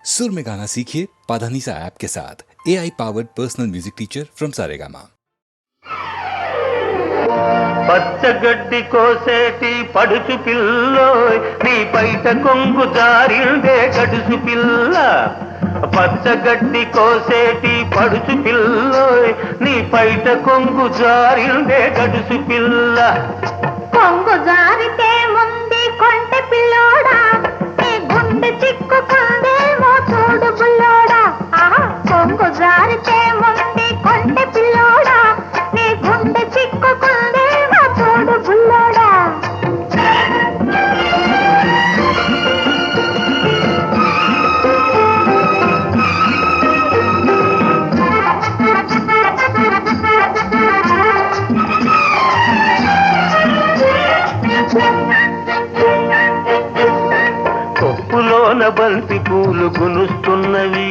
सुर में गाना सीखिए पाधानीसा ऐप के साथ। AI powered personal music teacher from Saregama. పచ్చగడ్డి కోసేటి పడుచు పిల్లోయ్ నీ పైట కొంగు జారిందే గడుసు పిల్ల. పచ్చగడ్డి కోసేటి పడుచు పిల్లోయ్ నీ పైట కొంగు జారిందే గడుసు పిల్ల. కొంగు జారితే ముందే కొంటె పిల్లోడా నీ గుండె చిక్కుకుందేమో చూడు బుల్లోడా. కొంగు జారితే ముందే కొంటె పిల్లోడా నీ గుండె చిక్కుకుందేమో చూడు బుల్లోడా. కొప్పులోన బంతి పూలు గునుస్తున్నవి,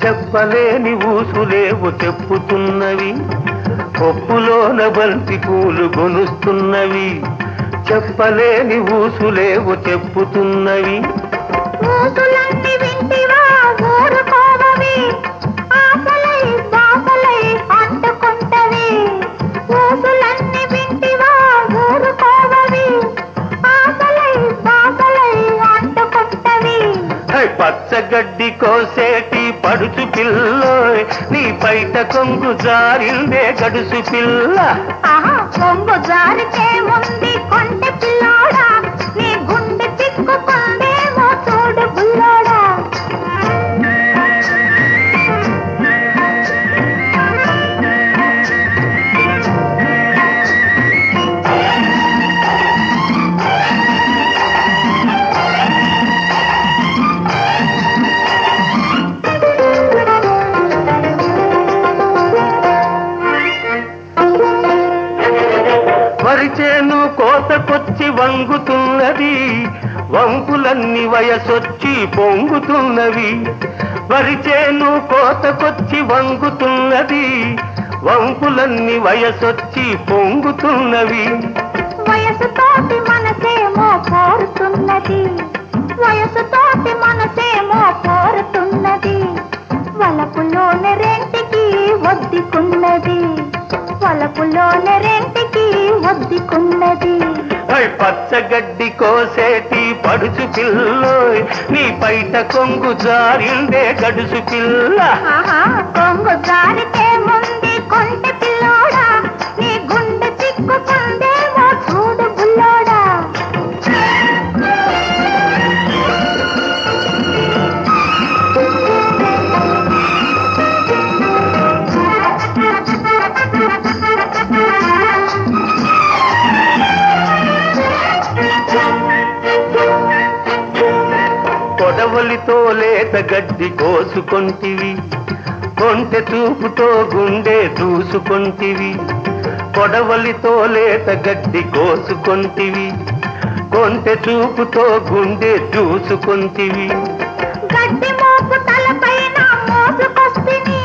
చెప్పలేని ఊసులేవు చెప్పుతున్నవి. కొప్పులోన బంతి పూలు గునుస్తున్నవి, చెప్పలేని ఊసులేవు చెప్పుతున్నవి. ఊసులన్నీ వింటివా ఊరుకోవవి, ఆశలై బాసలై అంటుకుంటవి. ఊసులన్నీ వింటివా ఊరుకోవవి, ఆశలై బాసలై అంటుకుంటవి. పచ్చగడ్డి కోసేటి పడుచు పిల్లోయ్ నీ పైట కొంగు జారిందే గడుసు పిల్ల. కొంగు జారితే ముందు కొంటె పిల్లోడా నీ గుండె చిక్కుకుందేమో చూడు బుల్లోడా. వరిచేను కోతకొచ్చి వంగుతున్నది, వంపులన్నీ వయసొచ్చి పొంగుతున్నవి. వరిచేను కోతకొచ్చి వంగుతున్నది, వంపులన్నీ వయసొచ్చి పొంగుతున్నవి. వయసుతోటి మనసేమో కోరుతున్నది, వయసుతోటి మనసేమో కోరుతున్నది. వలపులోని రెంటికి ఒద్దికున్నది, వలపులోని రెంటికి ఒద్దికున్నది. పచ్చగడ్డి కోసేటి పడుచు పిల్లోయ్ నీ పైట కొంగు జారిందే గడుసు పిల్ల. కొంగు జారితే ముందు కొంటె పిల్లోడా నీ గుండె చిక్కుకుందేమో చూడు బుల్లోడా. కొడవలితో లేత గడ్డి కోసుకొంటివి, కొంటె చూపుతో గుండె దూసుకొంటివి. కొడవలితో లేత గడ్డి కోసుకొంటివి, కొంటె చూపుతో గుండె దూసుకొంటివి. గడ్డి మోపు తలపైన మోసుకొస్తిని,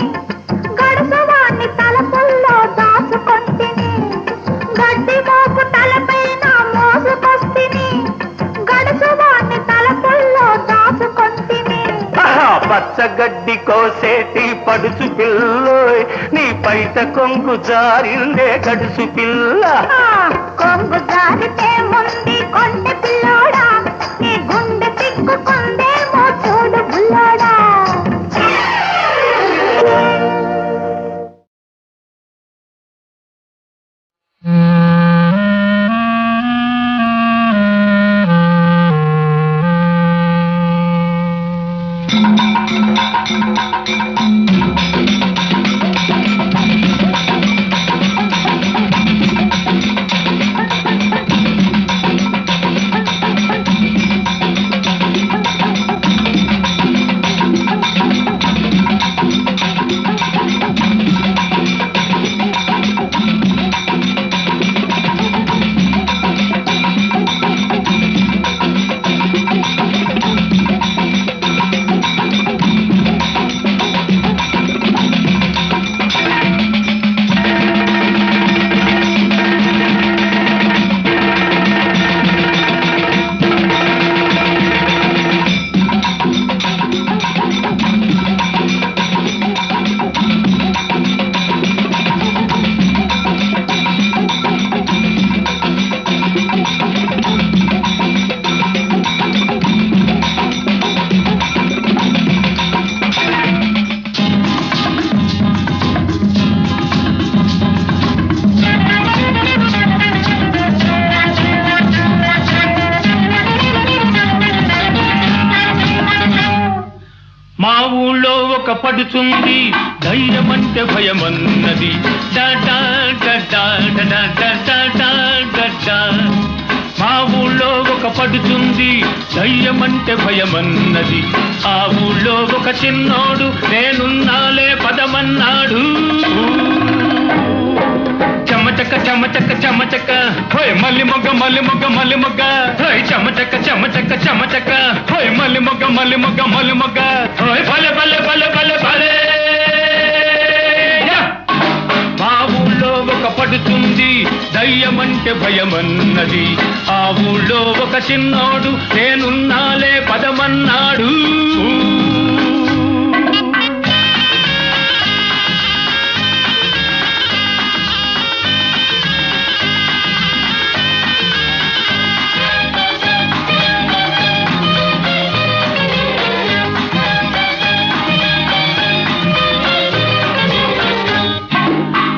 గడుసువాణ్ణి తలపుల్లో దాచుకొంటిని. గడ్డి మోపు తలపైన మోసుకొస్తిని, గడుసువాణ్ణి తలపుల్లో దాచుకొంటిని. పచ్చగడ్డి కోసేటి పడుచు పిల్లోయ్ నీ పైట కొంగు జారిందే గడుసు పిల్ల. కొంగు జారితే ముందు కొంటె పిల్లోడా నీ గుండె చిక్కుకుందేమో చూడు బుల్లోడా. మా ఊళ్ళో ఒక పడుచుంది ధైర్యమంటే భయమన్నది డా డా డా డా డా డా డా డా డా డా. మా ఊళ్ళో ఒక పడుచుంది ధైర్యమంటే భయమన్నది. ఆ ఊళ్ళో ఒక చిన్నోడు నేనున్నాలే పదమన్నాడు. చెమచక్క చెమచక్క చెమచక్క హోయ్ మల్లి మొగ్గ మల్లి మొగ్గ మల్లి మొగ్గ హోయ్ చెమచక్క చెమచక్క చెమచక్క హోయ్ మల్లి మొగ్గ మల్లి మొగ్గ మల్లి మొగ్గ హోయ్ భలే భలే భలే భలే భలే. మా ఊళ్ళో ఒక పడుతుంది దయ్యమంటే భయమన్నది. ఆ ఊళ్ళో ఒక చిన్నోడు నేనున్నాలే పదమన్నాడు.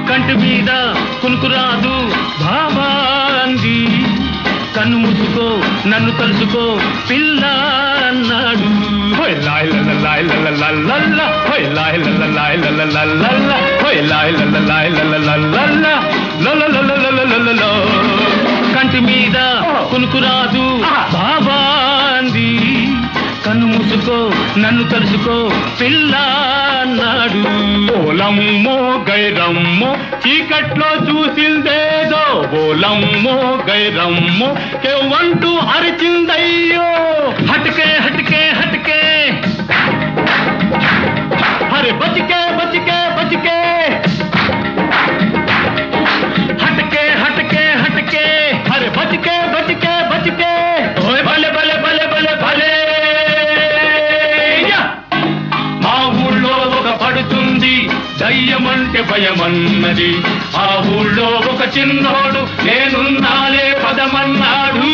కంటి మీద కునుకురాదు బాబా అంది. కన్ను మూసుకో నన్ను తలుసుకో పిల్ల అన్నాడు. హోయ్ లాయ్ లల్ల లాయ్ లల్ల లల్ల హోయ్ లాయ్ లల్ల లాయ్ లల్ల లల్ల హోయ్ లాయ్ లల్ల లాయ్ లల్ల లల్ల లల్ల లల్ల లల్ల. కంటి మీద కునుకురాదు బాబా అంది. కన్ను మూసుకో నన్ను తలుసుకో పిల్ల అన్నాడు. ఓలమ్మో గైరమ్మో చీకట్లో చూసిందేదో ఓలమ్మో గైరమ్మో కేవంటూ అరిచిందయ్యో. హటకే హటకే హటకే అరే బచికే బచికే బచికే హటకే హటకే హటకే అరే బచికే బచికే బచికే ఓయ్ భలే భలే భలే భలే భలే. మా ఊళ్ళో ఒక పడుతుంది దయ్యమంటే భయమన్నది. ఆ ఊళ్ళో ఒక చిన్నోడు నేనున్నాలే పదమన్నాడు.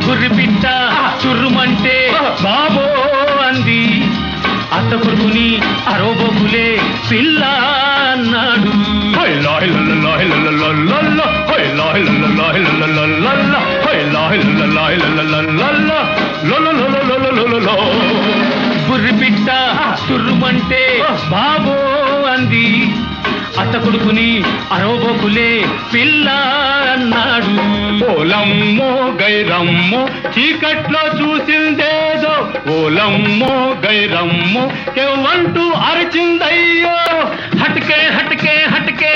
గుర్రిపిట్ట చుర్రుమంటే బాబో అంది. అత్త కొడుకుని అరోబోకులే పిల్ల అన్నాడు. హోయ్ లాయ్ లల్ల లాయ్ లల్ల లల్ల హోయ్ లాయ్ లల్ల లాయ్ లల్ల లల్ల హోయ్ లాయ్ లల్ల లాయ్ లల్ల లల్ల లల్ల లల్ల. గుర్రిపిట్ట చుర్రుమంటే బాబో అంది. అత్త కొడుకుని అరోబోకులే పిల్ల అన్నాడు. ఓలమ్మో గైరమ్మో చీకట్లో చూసిందేదో ఓలమ్మో గైరమ్మో కేవంటూ అరిచిందయ్యో. హటకే హటకే హటకే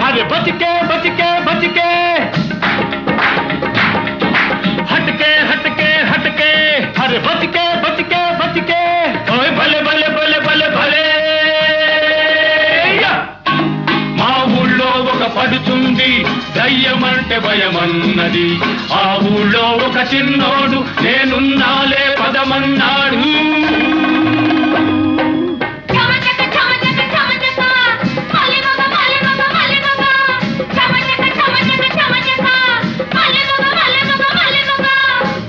అరే బచికే బచికే బచికే హటకే హటకే హటకే అరే బచికే బచికే బచికే ఓయ్ భలే భలే భలే భలే భలే. మా ఊళ్ళో ఒక పడుతుంది దయ్యమంటే భయమన్నది. ఆ ఊళ్ళో ఒక చిన్నోడు నేనున్నాలే పదమన్నాడు.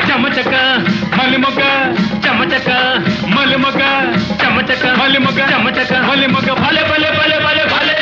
చెమచక మల్లిమొగ్గ చెమచక మల్లిమొగ్గ చెమచక మల్లిమొగ్గ చెమచక మల్లిమొగ్గ భలే భలే భలే భలే భలే.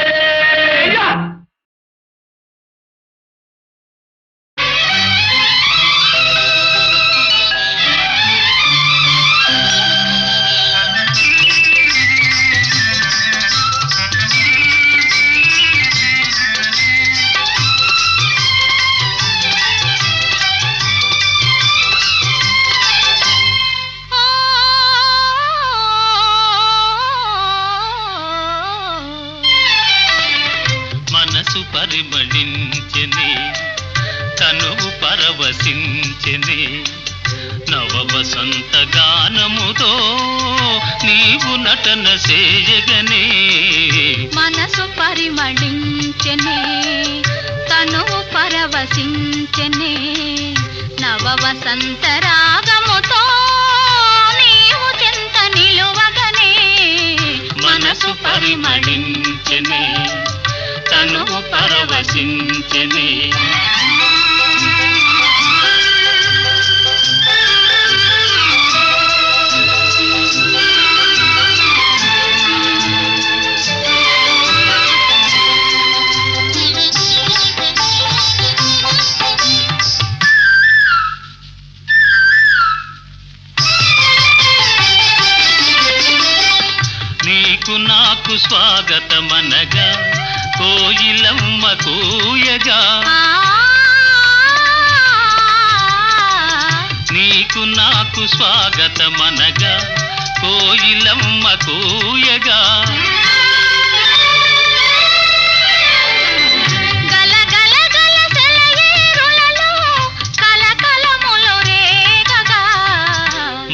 మనసు పరిమళించెనే తనువు పరవశించెనే నవ వసంత గానముతో నీవు నటన చేయగనే. మనసు పరిమళించెనే తనువు పరవశించెనే నవ వసంత రాగముతో నీవు చెంత నిలువగనే. మనసు పరిమళించెనే తనువు పరవశించెనే నీకు నాకు స్వాగతమనగా కోయిలమ్మ కూయగా నీకు నాకు స్వాగతమనగా కోయిలమ్మ కూయగా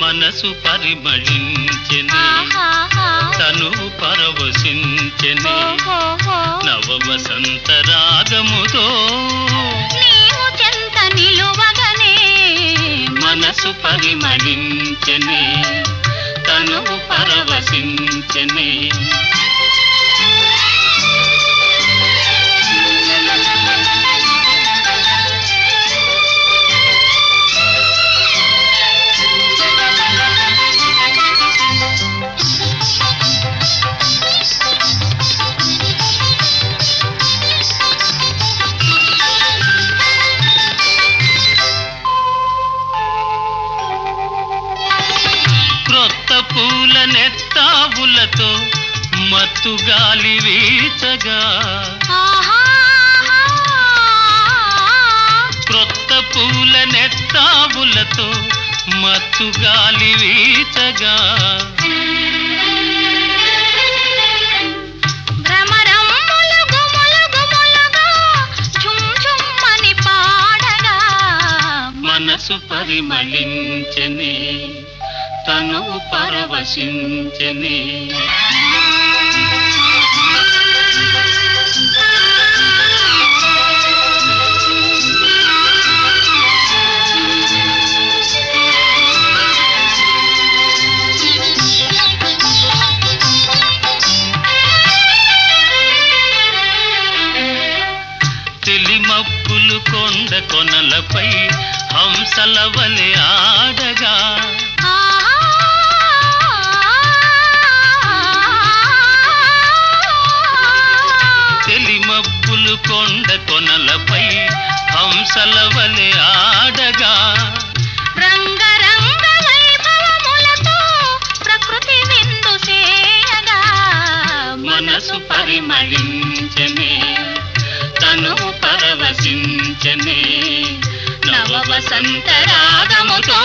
మనసు పరిమళించెనే తను పరవశించెనే నవ వసంత రాగముతో నీవు చెంత నిలువగనే మనసు పరిమళించెనే తను పరవశించెనే క్రొత్త పూల నెత్తావులతో మత్తు గాలి వీచగా క్రొత్త పూల నెత్తావులతో మత్తు గాలి వీచగా మనసు పరిమళించెనే తను పరవశించెనే తెలిమప్పులు కొండ కొనలపై హంసల వలె ఆడగా తెలిమప్పులు కొండ కొనలపై హంసల వలె ఆడగా రంగరంగ వైభవములతో ప్రకృతి విందు చేయగా మనసు పరిమళించెనే తను పరవశించెనే నవ వసంత రాగముతో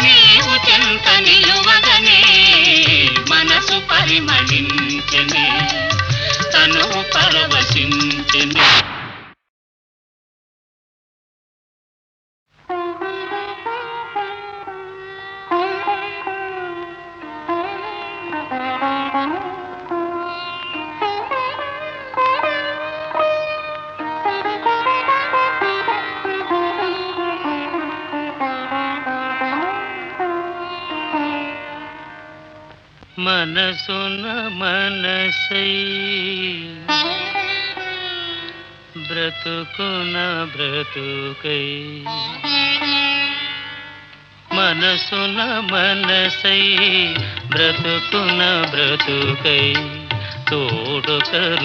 నీవు చెంత నిలువగనే మనసు పరిమళించెనే తను పరవశించెనే మనసున మనసై బ్రతుకున బ్రతుకై మనసున మనసై బ్రతుకున బ్రతుకై తోడుకరుండిన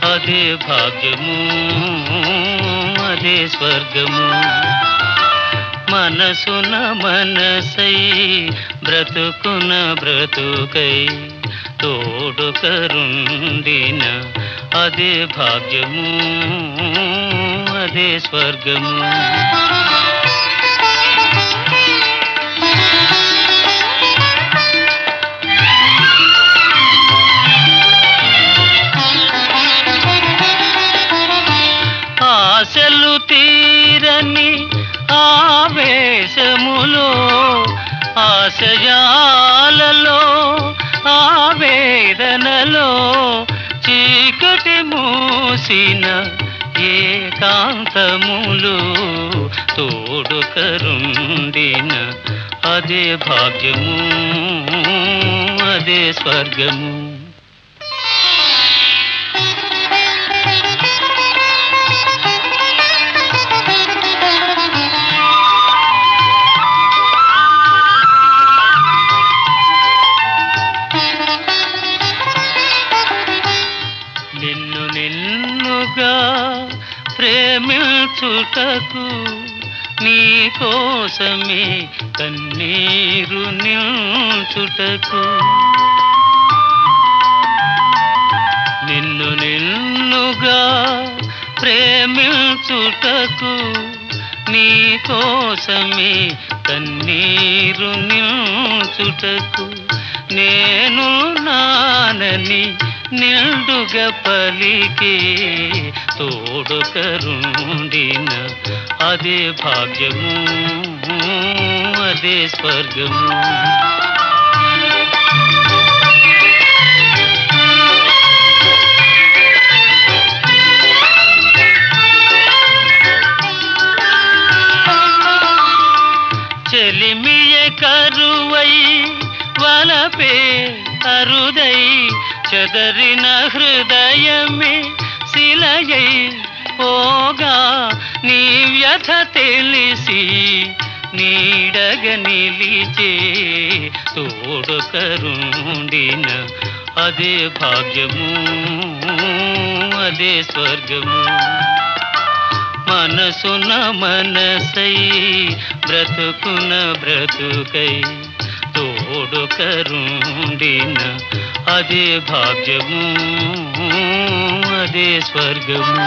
అదే భాగ్యము అదే స్వర్గము మనసున మనసై బ్రతుకున బ్రతుకై తోడుకరుండిన అదే భాగ్యము అదే స్వర్గము ఆశలు తీరని ఆవేశములో ఆశయాలలో ఆవేదనలో చీకటి మూసిన ఏకాంతములు తోడుకరుండిన అదే భాగ్యము అదే స్వర్గము నిన్ను నిన్నుగా ప్రేమించుటకు నీ కోసమే కన్నీరు నిల్చుటకు నిన్ను నిన్నుగా ప్రేమించుటకు నీ కోసమే కన్నీరు నిల్చుటకు నేను నానని నిండుగా పలికే తోడు కరుండిన అదే భాగ్యము అదే స్వర్గము చెలిమియ కరువై వలపే అరుదై చెదరిన హృదయమే శిలయై పోగా నీ వ్యథ తెలిసి నీడగ నిలిచే తోడు కరుండిన అదే భాగ్యము అదే స్వర్గము మనసున మనసై బ్రతుకున బ్రతుకై తోడు కరుండిన అదే భాగ్యము అదే స్వర్గము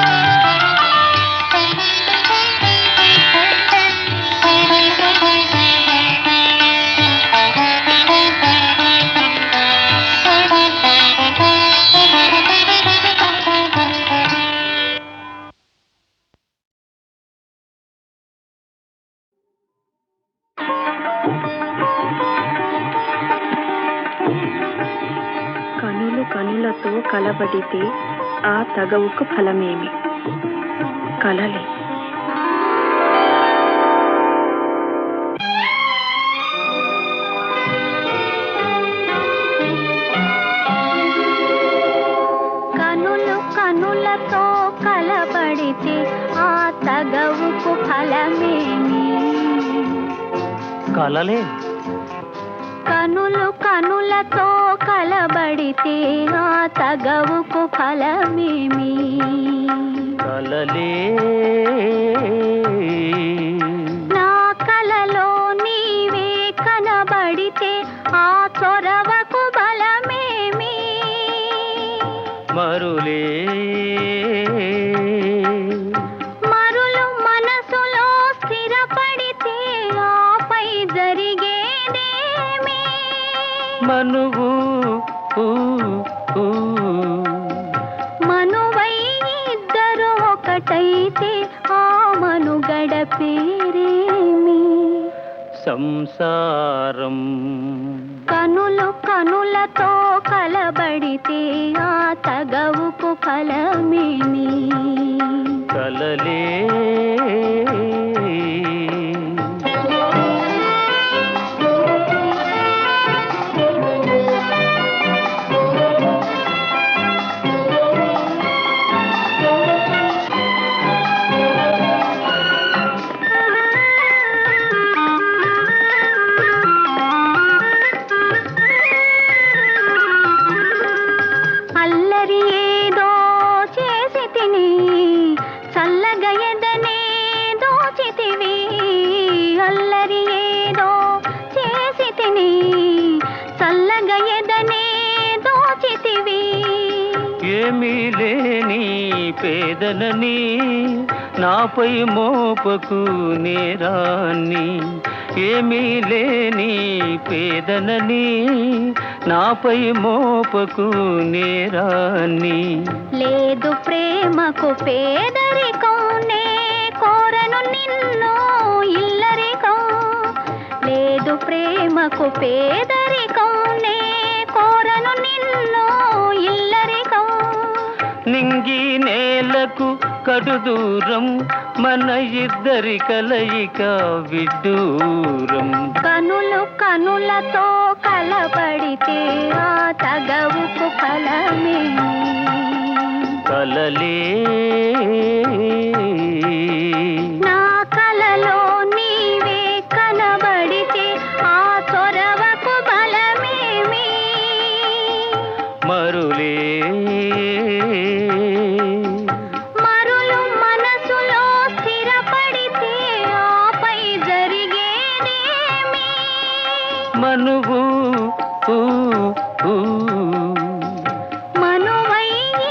కనులు కనులతో కలబడితే ఆ తగవుకు ఫలమేమి కలలే కనులు కనులతో కలబడితే ఆ తగవుకు ఫలమేమి కలలే కనులు కనులతో కలబడితే ఆ తగవుకు ఫలమేమి కలలే నా కలలో నీవే కనబడితే ఆ చొరవకు బలమేమి మరులే మరులు మనసులో స్థిరపడితే ఆపై జరిగేదేమి మనువు మనువై ఇద్దరు ఒకటైతే ఆ మనుగడ పేరేమి సంసారం కనులు కనులతో కలబడితే ఆ తగవుకు ఫలమేమి కలలే అల్లరి ఏదో చేసి తిని చల్లగా ఎదనే దోచితివి అల్లరి ఏదో చేసి తిని చల్లగా ఎదనే దోచితివి ఏమీ లేని పేదనని నాపై మోపకు నేరాన్ని ఏమీ లేని పేదనని నాపై మోపకు నేరాన్ని లేదు ప్రేమకు పేదరికం నే కోరను నిన్ను ఇల్లరికం లేదు ప్రేమకు పేదరికం నే కోరను నిన్ను ఇల్లరికం నింగి నేలకు కడు దూరం మన ఇద్దరి కలయిక విడ్డూరం కనులు కనులతో కలబడితే ఆ తగవుకు ఫలమేమి కలలే నా కలలో నీవే కనబడితే ఆ చొరవకు బలమేమి మరులే మరులు మనసులో స్థిరపడితే ఆపై జరిగేదేమి మనువు మనువై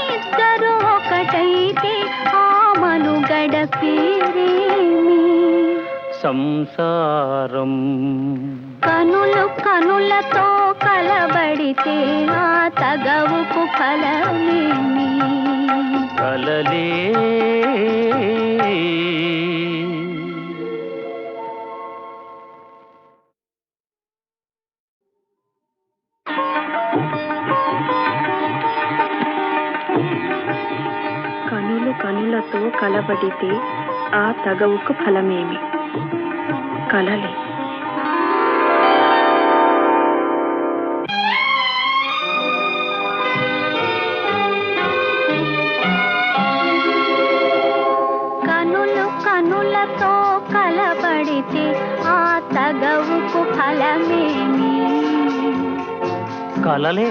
ఇద్దరు ఒకటైతే ఆ మనుగడ పేరేమి సంసారం కనులు కనులతో కలబడితే ఆ తగవుకు ఫలమేమి కలలే కనులు కనులతో కలబడితే ఆ తగవుకు ఫలమేమి కలలే కనులు కనులతో కలబడితే ఆ తగవుకు ఫలమేమి కలలే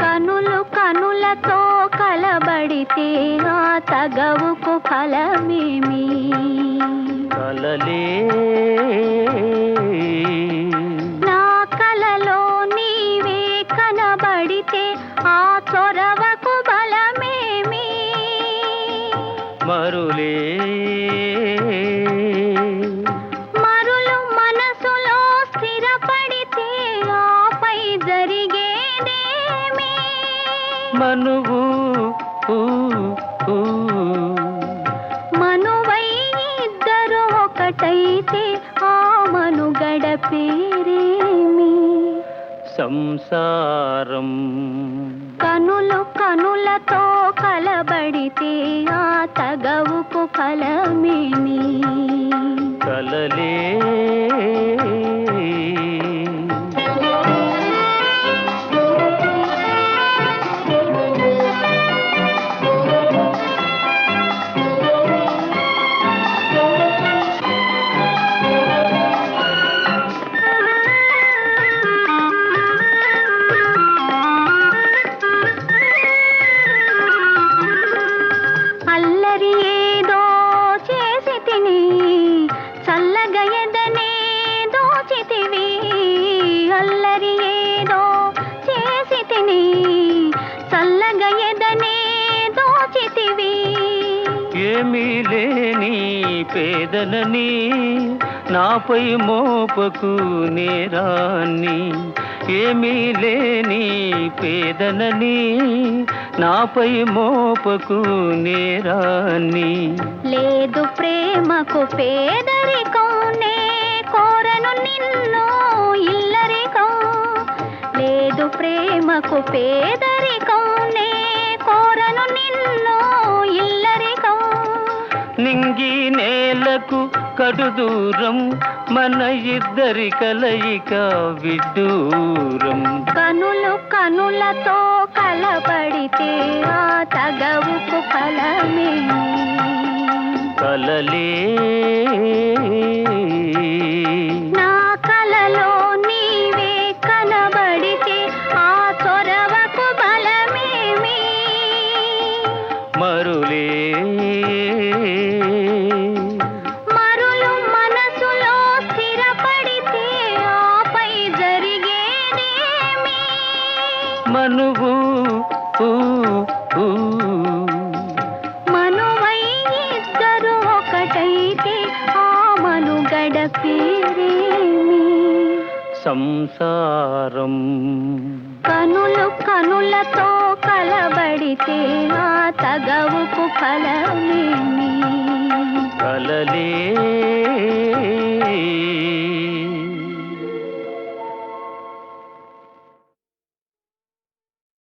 కనులు కనులతో కలబడితే ఆ తగవుకు ఫలమేమి కలలే నా కలలో నీవే కనబడితే ఆ చొరవకు బలమేమి మరులే మరులు మనసులో స్థిరపడితే ఆపై జరిగేదేమి మనువు మనువై ఇద్దరు ఒకటైతే ఆ మనుగడ పేరేమి సంసారం కనులు కనులతో కలబడితే ఆ తగవుకు ఫలమేమి కలలే అల్లరి ఏదో చేసి తిని చల్లగా ఎదనే దోచితివి అల్లరి ఏదో చేసి తిని చల్లగా ఎదనే దోచితివి ఏమీ లేని పేదలని నాపై మోపకు నేరాన్ని ఏమీ లేని పేదలని నాపై మోపకు నేరాన్ని లేదు ప్రేమకు పేదరికం నే కోరను నిన్ను ఇల్లరికం లేదు ప్రేమకు పేదరికం నే కోరను నిన్ను ఇల్లరికం నింగి నేలకు కడు దూరం మన ఇద్దరి కలయిక విడ్డూరం కనులు కనులతో కలబడితే ఆ తగవుకు ఫలమేమి కలలే నా కలలో నీవే కనబడితే ఆ చొరవకు బలమేమి మరులే మరులు మనసులో స్థిరపడితే ఆపై జరిగేదేమి మనువు మనువై ఇద్దరు ఒకటైతే ఆ మనుగడ పేరేమి సంసారం కనులు కనులతో కలబడితే ఆ తగవుకు ఫలమేమి కలలే